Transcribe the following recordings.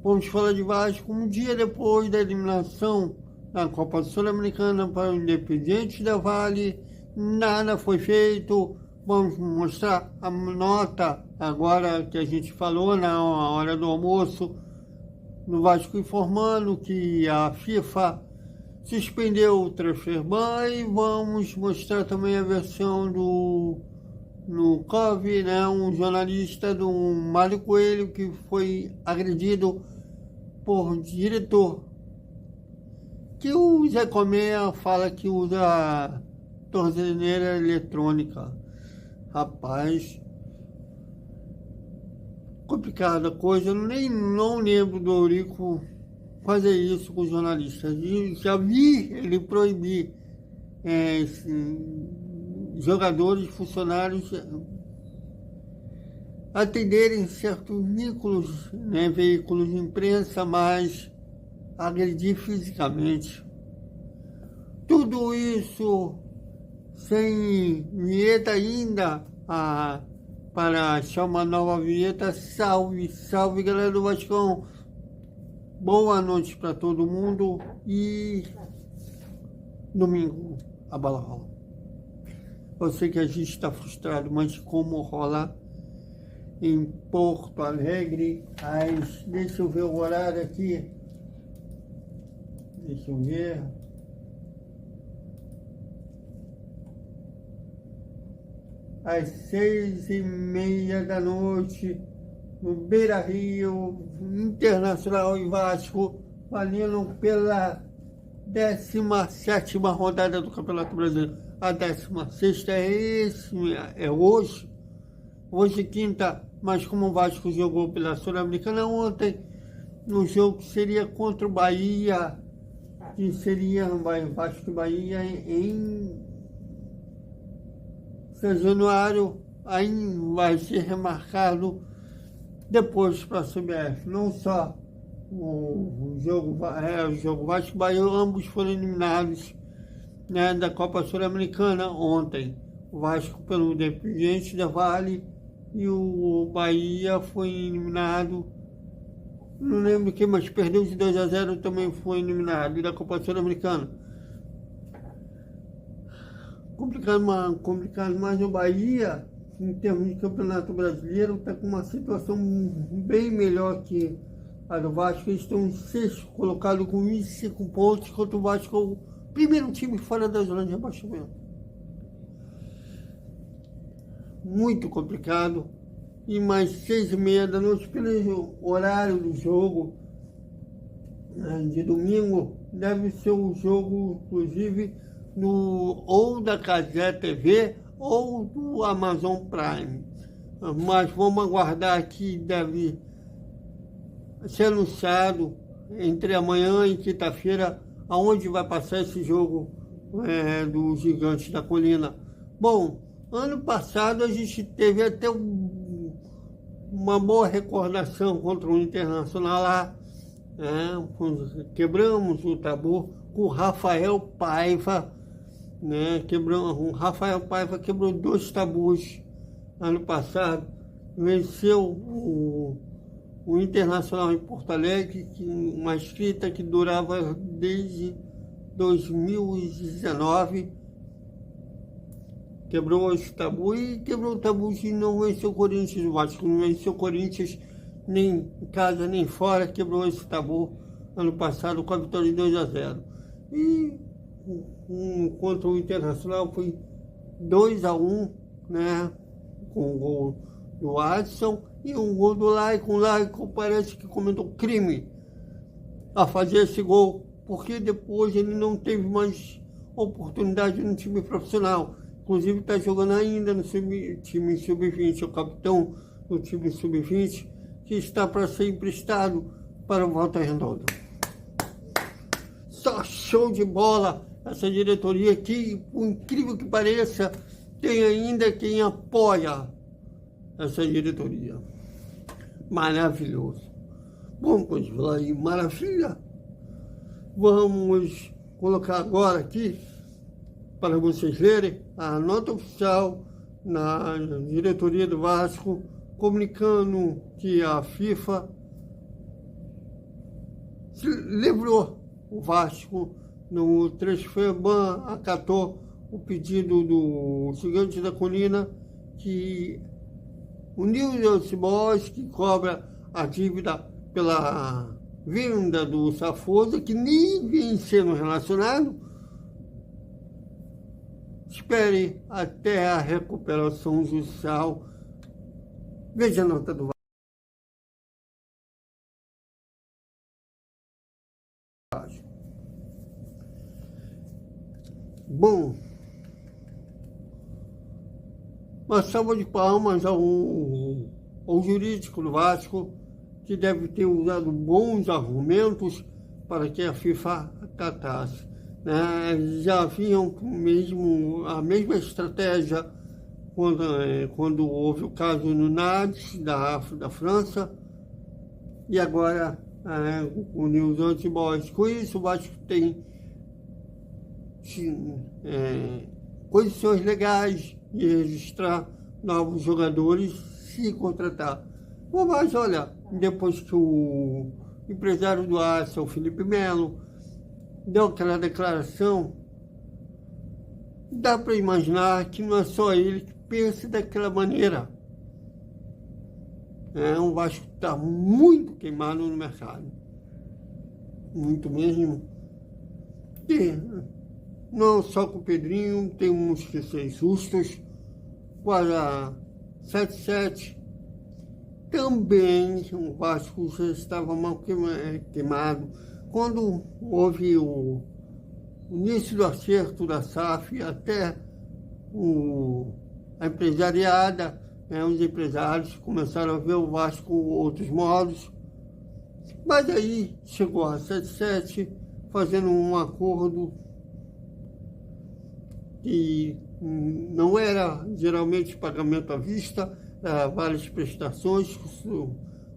Vamos falar de Vasco. Um dia depois da eliminação da Copa Sul-Americana para o Independiente del Valle, nada foi feito. Vamos mostrar a nota agora que a gente falou na hora do almoço no Vasco, informando que a FIFA suspendeu o transfer ban, e vamos mostrar também a versão no COV, né, um jornalista do Mário Coelho que foi agredido por diretor, que o Zé Colmeia fala que usa tornozeleira eletrônica. Rapaz, complicada coisa, não lembro do Eurico fazer isso com jornalistas. E já vi ele proibir jogadores, funcionários atenderem certos veículos, né, veículos de imprensa, mas agredir fisicamente. Tudo isso sem vinheta ainda, para achar uma nova vinheta. Salve, salve, galera do Vascão. Boa noite para todo mundo e domingo a bola rola. Eu sei que a gente está frustrado, mas como rola em Porto Alegre, deixa eu ver o horário aqui. Deixa eu ver. Às 6h30 da noite, no Beira-Rio, Internacional e Vasco, valendo pela 17ª rodada do Campeonato Brasileiro. A 16ª é hoje. Hoje quinta, mas como o Vasco jogou pela Sul-Americana ontem, no jogo que seria contra o Bahia, que seria Vasco e Bahia em São Januário, aí vai ser remarcado depois para a CBF. Não só o jogo Vasco e Bahia, ambos foram eliminados, né, da Copa Sul-Americana ontem. O Vasco pelo Independiente del Valle e o Bahia foi eliminado, não lembro quem, mas perdeu de 2-0, também foi eliminado da Copa Sul-Americana. Complicado, mas o Bahia, em termos de Campeonato Brasileiro, está com uma situação bem melhor que a do Vasco. Eles estão em sexto colocado com 25 pontos, enquanto o Vasco é o primeiro time fora da zona de rebaixamento. Muito complicado. E mais 6h30 da noite, pelo horário do jogo, de domingo, deve ser um jogo, inclusive, ou da Cazé TV ou do Amazon Prime. Mas vamos aguardar que deve ser anunciado entre amanhã e quinta-feira aonde vai passar esse jogo do Gigante da Colina. Bom, ano passado a gente teve até uma boa recordação contra o Internacional lá, quebramos o tabu com o Rafael Paiva, né? O Rafael Paiva quebrou 2 tabus ano passado, venceu o Internacional em Porto Alegre, uma escrita que durava desde 2019, quebrou esse tabu e quebrou o tabu de não vencer o Corinthians. O Vasco não venceu o Corinthians nem em casa nem fora, quebrou esse tabu ano passado com a vitória de 2-0. E contra o Internacional foi 2-1, né, com o gol do Adson e um gol do Laico. O Laico parece que cometeu crime a fazer esse gol, porque depois ele não teve mais oportunidade no time profissional. Inclusive está jogando ainda no time sub-20, o capitão do time sub-20, que está para ser emprestado para o Volta Redonda. Só show de bola essa diretoria que, por incrível que pareça, tem ainda quem apoia essa diretoria. Maravilhoso. Vamos continuar aí, maravilha. Vamos colocar agora aqui, para vocês lerem, a nota oficial na diretoria do Vasco, comunicando que a FIFA se livrou. O Vasco, no Transferban, acatou o pedido do Gigante da Colina, que o Newell's Old Boys, que cobra a dívida pela venda do Safoso, que nem vem sendo relacionado, espere até a recuperação judicial. Veja a nota do Vasco. Bom, uma salva de palmas ao jurídico do Vasco, que deve ter usado bons argumentos para que a FIFA acatasse. Já haviam mesmo a mesma estratégia quando houve o caso no Nantes, da França, e agora o Newell's Old Boys. Com isso, o Vasco tem condições legais de registrar novos jogadores se contratar. Mas olha, depois que o empresário do Arsenal, o Felipe Melo, deu aquela declaração, dá para imaginar que não é só ele que pensa daquela maneira. O Vasco está muito queimado no mercado. Muito mesmo. E não só com o Pedrinho, temos que ser justos. Para 7-7, também o Vasco já estava mal queimado. Quando houve o início do acerto da SAF, até a empresariada, os empresários começaram a ver o Vasco outros modos. Mas aí chegou a 7-7, fazendo um acordo que não era geralmente pagamento à vista, várias prestações,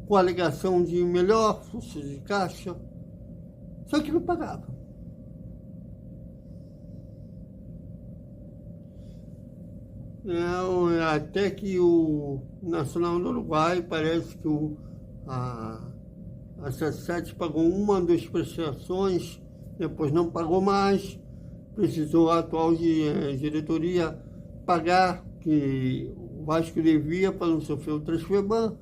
com a alegação de melhor fluxo de caixa, só que não pagava. Até que o Nacional do Uruguai, parece que a 77 pagou uma das prestações, depois não pagou mais, precisou a atual diretoria pagar, que o Vasco devia para não sofrer o Transferban.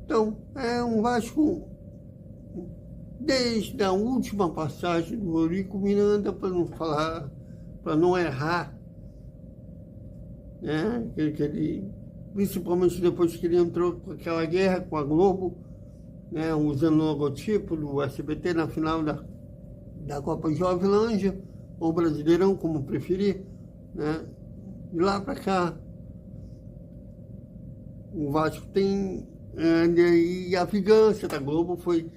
Então, é um Vasco, desde a última passagem do Eurico Miranda, para não falar, para não errar, principalmente depois que ele entrou com aquela guerra com a Globo, usando o logotipo do SBT na final da Copa Jovelândia, ou Brasileirão, como preferir, De lá para cá, o Vasco tem... e a vingança da Globo foi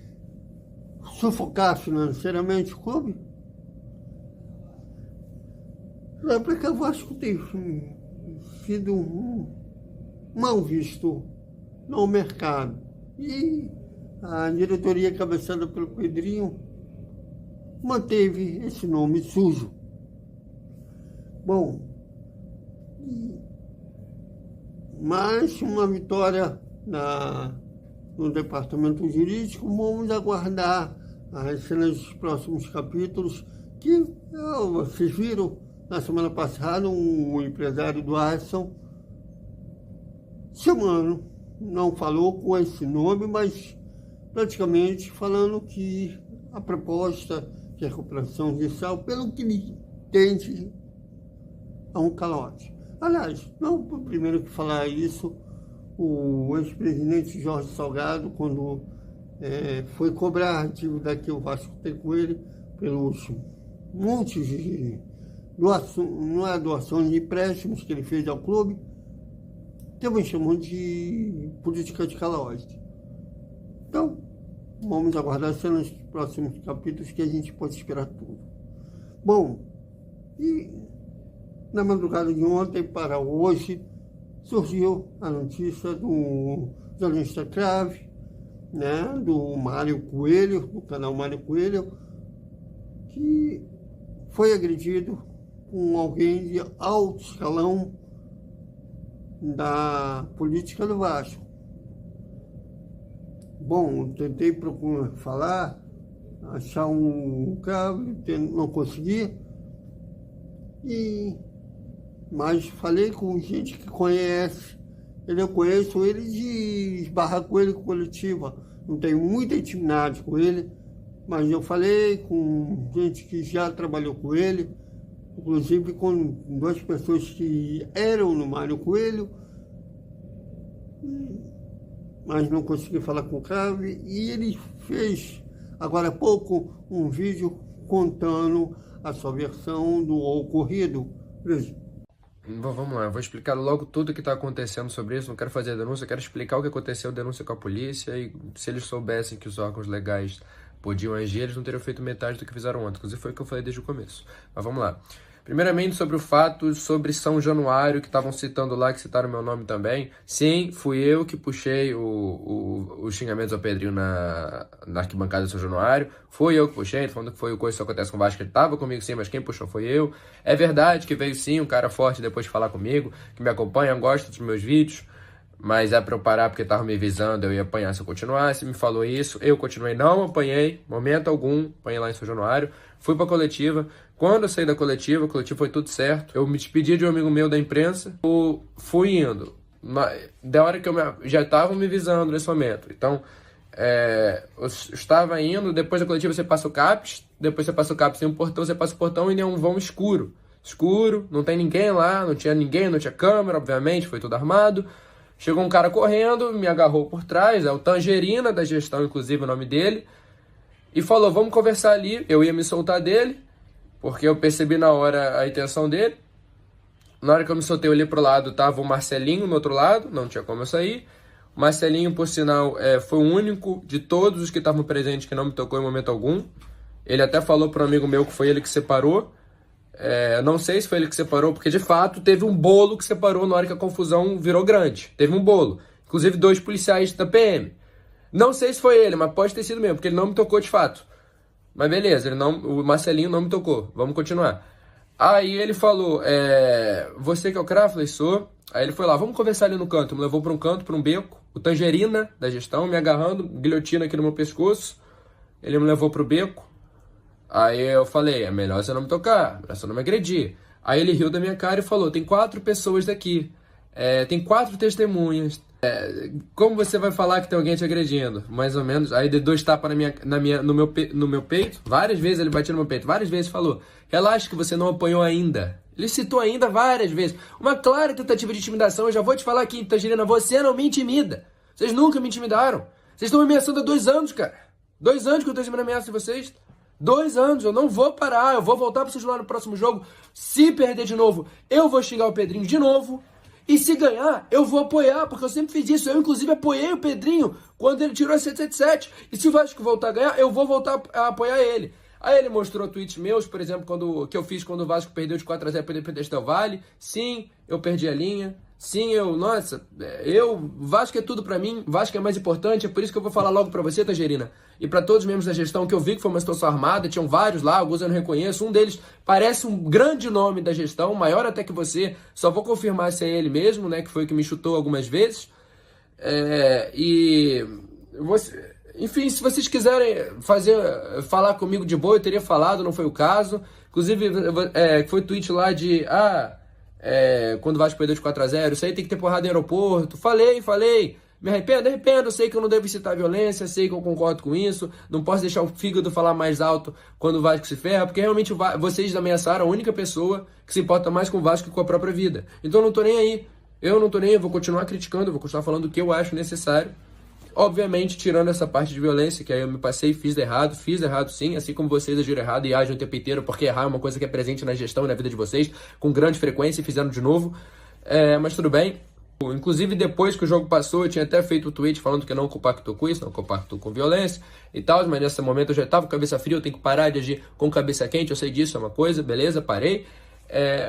sufocar financeiramente o clube. Lá para cá, o Vasco tem sido mal visto no mercado. E a diretoria cabeçada pelo Pedrinho manteve esse nome sujo. Bom, mais uma vitória no departamento jurídico. Vamos aguardar as cenas dos próximos capítulos, que vocês viram na semana passada um empresário do Arsenal chamando, não falou com esse nome, mas praticamente falando que a proposta de recuperação judicial, pelo que ele tende a um calote. Aliás, não foi o primeiro que falar isso, o ex-presidente Jorge Salgado, quando foi cobrar a dívida que o Vasco tem com ele, pelos montes de doação de empréstimos que ele fez ao clube, também chamou de política de calote. Então, vamos aguardar cenas dos próximos capítulos, que a gente pode esperar tudo. Bom, e na madrugada de ontem para hoje, surgiu a notícia do jornalista Crave, do Mário Coelho, do canal Mário Coelho, que foi agredido com alguém de alto escalão da política do Vasco. Bom, eu tentei procurar falar, achar um carro, não consegui. Mas falei com gente que conhece. Eu conheço ele de esbarrar com ele coletiva. Não tenho muita intimidade com ele, mas eu falei com gente que já trabalhou com ele, inclusive com 2 pessoas que eram no Mário Coelho, mas não consegui falar com o Crave. E ele fez, agora há pouco, um vídeo contando a sua versão do ocorrido. Veja. Vamos lá, eu vou explicar logo tudo o que está acontecendo sobre isso. Não quero fazer a denúncia, quero explicar o que aconteceu, denúncia com a polícia. E se eles soubessem que os órgãos legais podiam agir, eles não teriam feito metade do que fizeram ontem. Inclusive foi o que eu falei desde o começo. Mas vamos lá. Primeiramente, sobre o fato, sobre São Januário, que estavam citando lá, que citaram meu nome também. Sim, fui eu que puxei os xingamentos ao Pedrinho na arquibancada de São Januário. Fui eu que puxei, falando que foi o coisa que acontece com o Vasco, ele estava comigo sim, mas quem puxou foi eu. É verdade que veio sim um cara forte depois de falar comigo, que me acompanha, gosta dos meus vídeos. Mas é pra eu parar porque tava me visando, eu ia apanhar se eu continuasse, me falou isso, eu continuei, não apanhei, momento algum, apanhei lá em São Januário, fui pra coletiva. Quando eu saí da coletiva, a coletiva foi tudo certo, eu me despedi de um amigo meu da imprensa, eu fui indo, da hora que já estavam me visando nesse momento, então eu estava indo, depois da coletiva você passa o CAPS, depois você passa o CAPS, tem um portão, você passa o portão e é um vão escuro, não tem ninguém lá, não tinha ninguém, não tinha câmera, obviamente, foi tudo armado. Chegou um cara correndo, me agarrou por trás, é o Tangerina da gestão, inclusive o nome dele, e falou, vamos conversar ali. Eu ia me soltar dele, porque eu percebi na hora a intenção dele. Na hora que eu me soltei, eu olhei pro lado, tava o Marcelinho no outro lado, não tinha como eu sair. O Marcelinho, por sinal, foi o único de todos os que estavam presentes que não me tocou em momento algum. Ele até falou para um amigo meu que foi ele que separou. Não sei se foi ele que separou, porque de fato teve um bolo que separou na hora que a confusão virou grande. Teve um bolo. Inclusive 2 policiais da PM. Não sei se foi ele, mas pode ter sido mesmo, porque ele não me tocou de fato. Mas beleza, o Marcelinho não me tocou. Vamos continuar. Aí ele falou, você que é o cara? Eu falei, sou. Aí ele foi lá, vamos conversar ali no canto. Me levou para um canto, para um beco. O Tangerina da gestão me agarrando, guilhotina aqui no meu pescoço. Ele me levou para o beco. Aí eu falei, é melhor você não me tocar, melhor você não me agredir. Aí ele riu da minha cara e falou, tem 4 pessoas daqui, tem 4 testemunhas. Como você vai falar que tem alguém te agredindo? Mais ou menos. Aí deu 2 tapas no meu peito, várias vezes ele batia no meu peito, várias vezes falou, relaxa que você não apanhou ainda. Ele citou ainda várias vezes. Uma clara tentativa de intimidação, eu já vou te falar aqui, Tangerina, você não me intimida. Vocês nunca me intimidaram. Vocês estão me ameaçando há 2 anos, cara. 2 anos que eu tô recebendo ameaça de vocês. 2 anos, eu não vou parar, eu vou voltar pro São Januário no próximo jogo. Se perder de novo, eu vou xingar o Pedrinho de novo. E se ganhar, eu vou apoiar, porque eu sempre fiz isso. Eu, inclusive, apoiei o Pedrinho quando ele tirou a 777. E se o Vasco voltar a ganhar, eu vou voltar a apoiar ele. Aí ele mostrou tweets meus, por exemplo, que eu fiz quando o Vasco perdeu de 4-0 para o Independente Del Valle. Sim, eu perdi a linha. Sim, Vasco é tudo pra mim, Vasco é mais importante, é por isso que eu vou falar logo pra você, Tangerina, e pra todos os membros da gestão, que eu vi que foi uma situação armada, tinham vários lá, alguns eu não reconheço, um deles parece um grande nome da gestão, maior até que você, só vou confirmar se é ele mesmo, né, que foi o que me chutou algumas vezes, enfim, se vocês quiserem falar comigo de boa, eu teria falado, não foi o caso, inclusive, foi tweet lá de, quando o Vasco perdeu de 4-0, isso aí tem que ter porrada em aeroporto. Falei, me arrependo, sei que eu não devo incitar violência, sei que eu concordo com isso, não posso deixar o fígado falar mais alto quando o Vasco se ferra, porque realmente vocês ameaçaram a única pessoa que se importa mais com o Vasco que com a própria vida. Então eu não tô nem aí, eu vou continuar criticando, vou continuar falando o que eu acho necessário. Obviamente, tirando essa parte de violência, que aí eu me passei, fiz errado sim, assim como vocês agiram errado e agem o tempo inteiro, porque errar é uma coisa que é presente na gestão e na vida de vocês, com grande frequência, e fizeram de novo, mas tudo bem. Inclusive, depois que o jogo passou, eu tinha até feito um tweet falando que eu não compactou com isso, não compactou com violência e tal, mas nesse momento eu já estava com cabeça fria, eu tenho que parar de agir com cabeça quente, eu sei disso, é uma coisa, beleza, parei.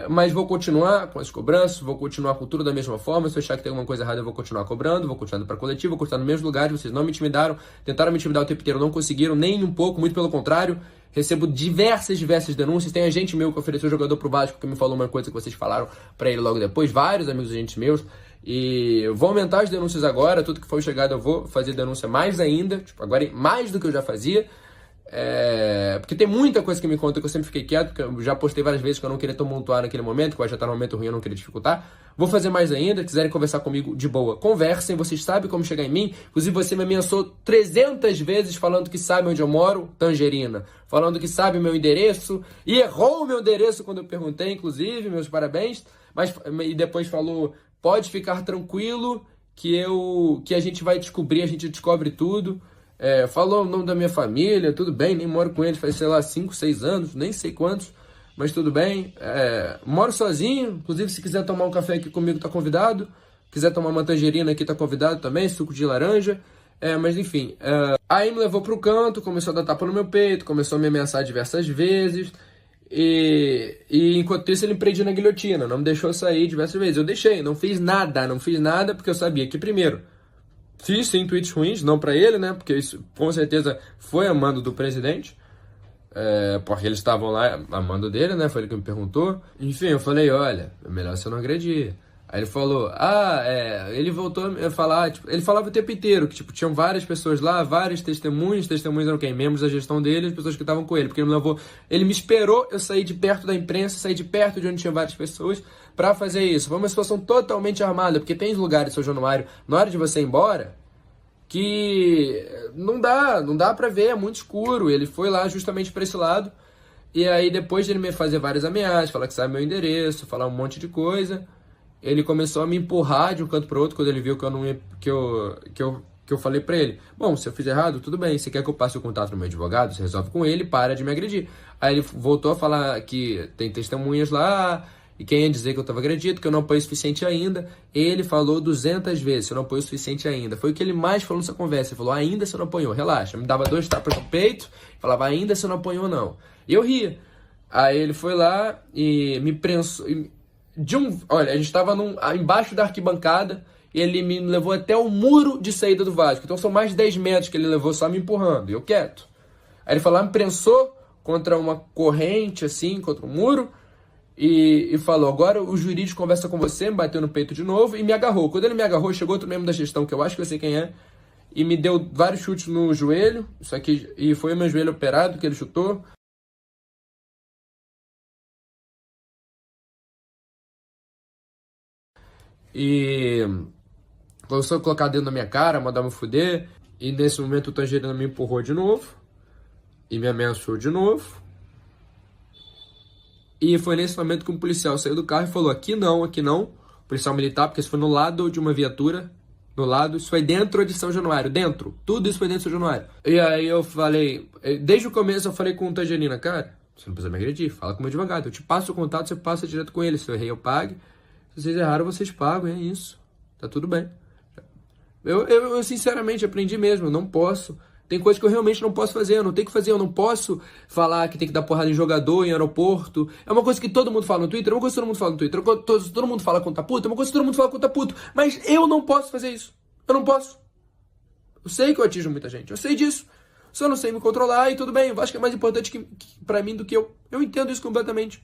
Mas vou continuar com as cobranças, vou continuar com tudo da mesma forma. Se eu achar que tem alguma coisa errada, eu vou continuar cobrando, vou continuar para coletivo, vou continuar no mesmo lugar. Vocês não me intimidaram, tentaram me intimidar o tempo inteiro, não conseguiram, nem um pouco, muito pelo contrário. Recebo diversas denúncias. Tem agente meu que ofereceu jogador pro Vasco que me falou uma coisa que vocês falaram para ele logo depois, vários amigos agentes meus. E eu vou aumentar as denúncias agora, tudo que for chegado eu vou fazer denúncia mais ainda, tipo, agora mais do que eu já fazia. Porque tem muita coisa que me conta que eu sempre fiquei quieto, porque eu já postei várias vezes que eu não queria tumultuar naquele momento, que eu já tá num momento ruim, eu não queria dificultar. Vou fazer mais ainda, quiserem conversar comigo de boa, conversem, vocês sabem como chegar em mim. Inclusive você me ameaçou 300 vezes falando que sabe onde eu moro, Tangerina, falando que sabe o meu endereço, e errou o meu endereço quando eu perguntei, inclusive, meus parabéns, e depois falou, pode ficar tranquilo que a gente vai descobrir, a gente descobre tudo. Falou o nome da minha família, tudo bem, nem moro com eles faz, sei lá, 5, 6 anos, nem sei quantos, mas tudo bem. Moro sozinho, inclusive se quiser tomar um café aqui comigo tá convidado, quiser tomar uma tangerina aqui tá convidado também, suco de laranja, mas enfim. Aí me levou pro canto, começou a dar tapa no meu peito, começou a me ameaçar diversas vezes, e enquanto isso ele me prendia na guilhotina, não me deixou sair diversas vezes. Eu deixei, não fiz nada, porque eu sabia que primeiro, fiz sim tweets ruins, não pra ele, né? Porque isso com certeza foi a mando do presidente. Porque eles estavam lá a mando dele, né? Foi ele que me perguntou. Enfim, eu falei, olha, é melhor você não agredir. Aí ele falou, ele voltou a falar, tipo, ele falava o tempo inteiro que, tipo, tinham várias pessoas lá, vários testemunhos eram quem? Membros da gestão dele, as pessoas que estavam com ele, porque ele me esperou eu sair de perto da imprensa, sair de perto de onde tinha várias pessoas pra fazer isso. Foi uma situação totalmente armada, porque tem lugares, seu Januário, na hora de você ir embora, que não dá pra ver, é muito escuro. Ele foi lá justamente pra esse lado, e aí depois de ele me fazer várias ameaças, falar que sabe meu endereço, falar um monte de coisa, ele começou a me empurrar de um canto pro outro quando ele viu que eu não ia, que eu falei pra ele, bom, se eu fiz errado, tudo bem, você quer que eu passe o contato no meu advogado, você resolve com ele, para de me agredir. Aí ele voltou a falar que tem testemunhas lá, e quem ia dizer que eu estava agredido, que eu não apoio o suficiente ainda. Ele falou 200 vezes, eu não apoio o suficiente ainda. Foi o que ele mais falou nessa conversa. Ele falou, ainda você não apoiou, relaxa. Me dava 2 tapas no peito, falava, ainda você não apoiou não. E eu ria. Aí ele foi lá e me prensou. Olha, a gente estava embaixo da arquibancada, e ele me levou até o muro de saída do Vasco. Então são mais de 10 metros que ele levou só me empurrando, e eu quieto. Aí ele foi lá, me prensou contra uma corrente, assim, contra um muro, e falou, agora o jurídico conversa com você, me bateu no peito de novo e me agarrou. Quando ele me agarrou, chegou outro membro da gestão, que eu acho que eu sei quem é, e me deu vários chutes no joelho, isso aqui, e foi o meu joelho operado que ele chutou. E começou a colocar dedo na minha cara, mandar me fuder, e nesse momento o Tangerina me empurrou de novo, e me ameaçou de novo. E foi nesse momento que um policial saiu do carro e falou, aqui não, policial militar, porque isso foi no lado de uma viatura, no lado, isso foi dentro de São Januário, dentro, tudo isso foi dentro de São Januário. E aí eu falei, desde o começo eu falei com o Tangerina, cara, você não precisa me agredir, fala com o meu advogado, eu te passo o contato, você passa direto com ele, se eu errei eu pague, se vocês erraram vocês pagam, é isso, tá tudo bem. Eu sinceramente aprendi mesmo, eu não posso. Tem coisas que eu realmente não posso fazer, eu não tenho que fazer, eu não posso falar que tem que dar porrada em jogador, em aeroporto. É uma coisa que todo mundo fala no Twitter, é uma coisa que todo mundo fala no Twitter, todo mundo fala contra puto, é uma coisa que todo mundo fala contra puto. Mas eu não posso fazer isso, eu não posso. Eu sei que eu atinjo muita gente, eu sei disso. Só não sei me controlar e tudo bem, eu acho que é mais importante pra mim do que eu. Eu entendo isso completamente.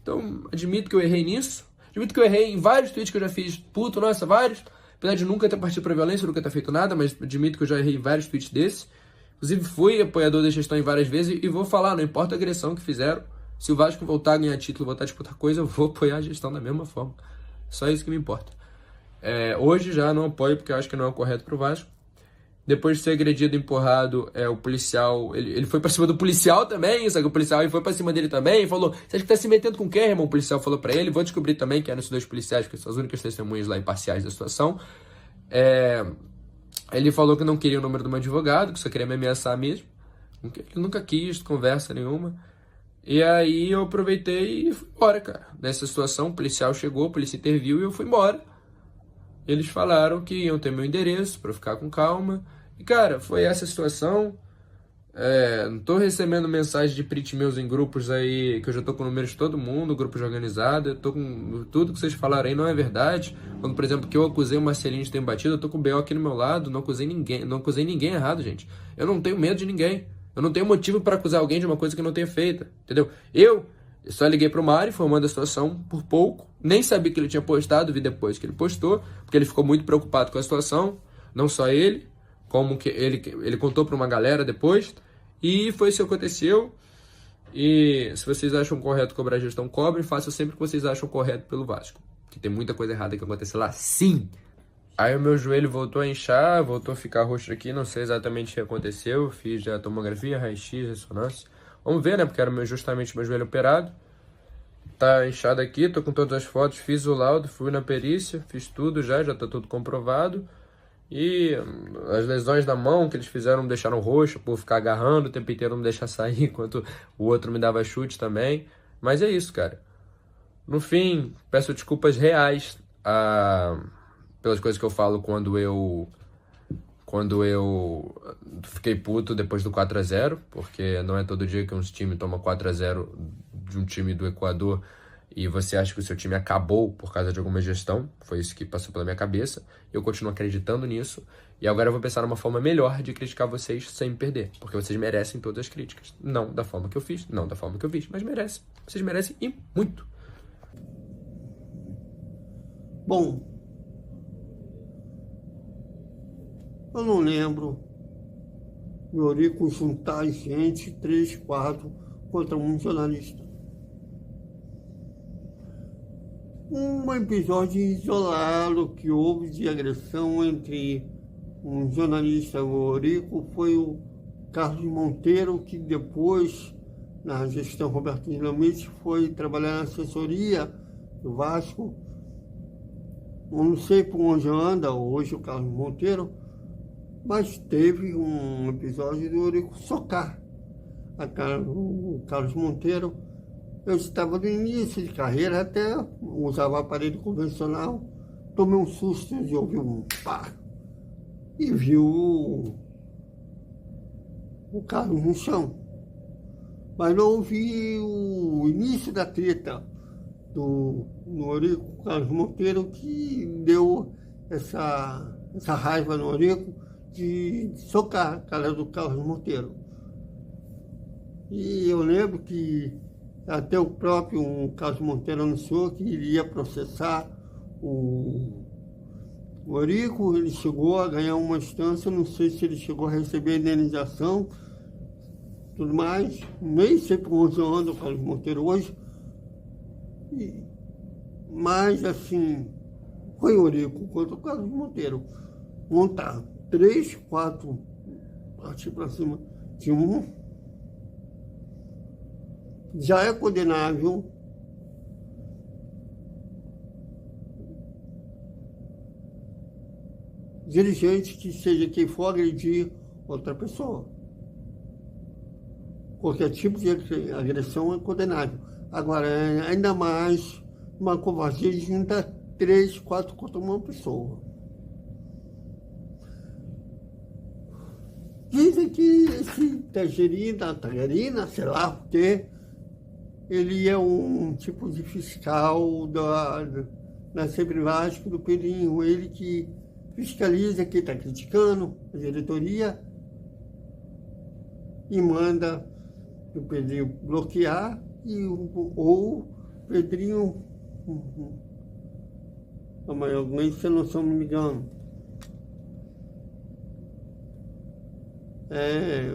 Então, admito que eu errei nisso, admito que eu errei em vários tweets que eu já fiz, puto, nossa, vários. Apesar de nunca ter partido pra violência, nunca ter feito nada, mas admito que eu já errei em vários tweets desses. Inclusive, fui apoiador da gestão em várias vezes e vou falar, não importa a agressão que fizeram, se o Vasco voltar a ganhar título, voltar a disputar coisa, eu vou apoiar a gestão da mesma forma. Só isso que me importa. Hoje já não apoio porque eu acho que não é o correto pro Vasco. Depois de ser agredido, empurrado, o policial, ele foi pra cima do policial também, só que o policial foi pra cima dele também e falou, você acha que tá se metendo com quem, irmão? O policial falou pra ele, vou descobrir também que eram esses 2 policiais, que são as únicas testemunhas lá imparciais da situação. Ele falou que não queria o número do meu advogado, que só queria me ameaçar mesmo. Ele nunca quis conversa nenhuma. E aí eu aproveitei e fui embora, cara. Nessa situação, o policial chegou, a polícia interviu e eu fui embora. Eles falaram que iam ter meu endereço pra eu ficar com calma. E, cara, foi essa situação. Não tô recebendo mensagem de print meus em grupos aí, que eu já tô com números de todo mundo, grupos organizados, eu tô com tudo que vocês falaram aí, não é verdade. Quando, por exemplo, que eu acusei o Marcelinho de ter me batido, eu tô com o BO aqui no meu lado, não acusei ninguém errado, gente. Eu não tenho medo de ninguém. Eu não tenho motivo pra acusar alguém de uma coisa que eu não tenha feita, entendeu? Eu Eu só liguei pro Mário, informando a situação por pouco. Nem sabia que ele tinha postado, vi depois que ele postou, porque ele ficou muito preocupado com a situação. Não só ele, como que ele contou para uma galera depois. E foi isso que aconteceu. E se vocês acham correto cobrar a gestão, cobrem. Façam sempre o que vocês acham correto pelo Vasco. Que tem muita coisa errada que acontece lá. Sim! Aí o meu joelho voltou a inchar, voltou a ficar roxo aqui. Não sei exatamente o que aconteceu. Fiz a tomografia, raio-x, ressonância. Vamos ver, né? Porque era justamente meu joelho operado. Tá inchado aqui, tô com todas as fotos. Fiz o laudo, fui na perícia. Fiz tudo já tá tudo comprovado. E as lesões da mão que eles fizeram me deixaram roxo por ficar agarrando o tempo inteiro, não me deixar sair, enquanto o outro me dava chute também. Mas é isso, cara. No fim, peço desculpas reais pelas coisas que eu falo quando eu fiquei puto depois do 4-0, porque não é todo dia que um time toma 4-0 de um time do Equador e você acha que o seu time acabou por causa de alguma gestão. Foi isso que passou pela minha cabeça. Eu continuo acreditando nisso. E agora eu vou pensar numa forma melhor de criticar vocês sem me perder. Porque vocês merecem todas as críticas. Não da forma que eu fiz, não da forma que eu fiz, mas merecem. Vocês merecem e muito. Bom, eu não lembro o Eurico juntar gente, 3, 4, contra um jornalista. Um episódio isolado que houve de agressão entre um jornalista e o Eurico foi o Carlos Monteiro, que depois, na gestão Roberto Dinamite, foi trabalhar na assessoria do Vasco. Eu não sei por onde anda hoje o Carlos Monteiro, mas teve um episódio do Eurico socar o Carlos Monteiro. Eu estava no início de carreira, até usava aparelho convencional, tomei um susto de ouvir um pá e vi o Carlos no chão. Mas não ouvi o início da treta do Eurico Carlos Monteiro, que deu essa raiva no Eurico de socar a cara do Carlos Monteiro. E eu lembro que até o próprio Carlos Monteiro anunciou que iria processar o Eurico. Ele chegou a ganhar uma instância, não sei se ele chegou a receber indenização, tudo mais. Nem sei por onde anda o Carlos Monteiro hoje. Mas, assim, foi o Eurico contra o Carlos Monteiro. Montar 3, 4, partir para cima de um, já é condenável. Dirigente que seja quem for agredir outra pessoa. Qualquer tipo de agressão é condenável. Agora, ainda mais uma covardia de juntar 3, 4 contra uma pessoa. Dizem que esse Tagerina, sei lá o quê, ele é um tipo de fiscal da Sempre Vasco, do Pedrinho, ele que fiscaliza quem está criticando a diretoria e manda o Pedrinho bloquear ou o Pedrinho, amanhã, se eu não me engano,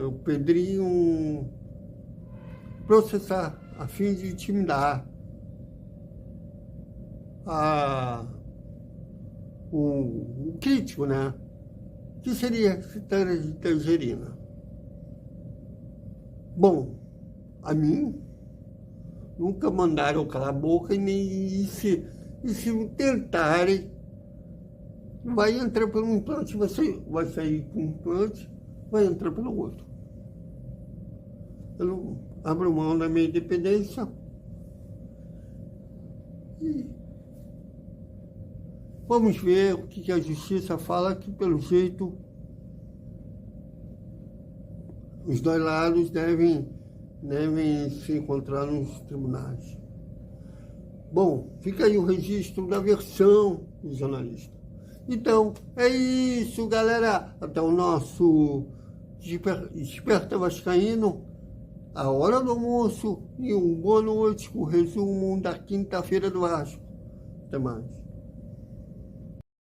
o Pedrinho processar a fim de intimidar o crítico, né? Que seria esse Tangerina. Bom, a mim nunca mandaram calar a boca e se tentarem, vai entrar pelo implante, vai sair com o implante, vai entrar pelo outro. Eu não abro mão da minha independência e vamos ver o que a justiça fala, que pelo jeito os dois lados devem se encontrar nos tribunais. Bom, fica aí o registro da versão do jornalista. Então, é isso, galera. Até o nosso Desperta Vascaíno. a hora do almoço e boa noite com o resumo da quinta-feira do Vasco. Até mais.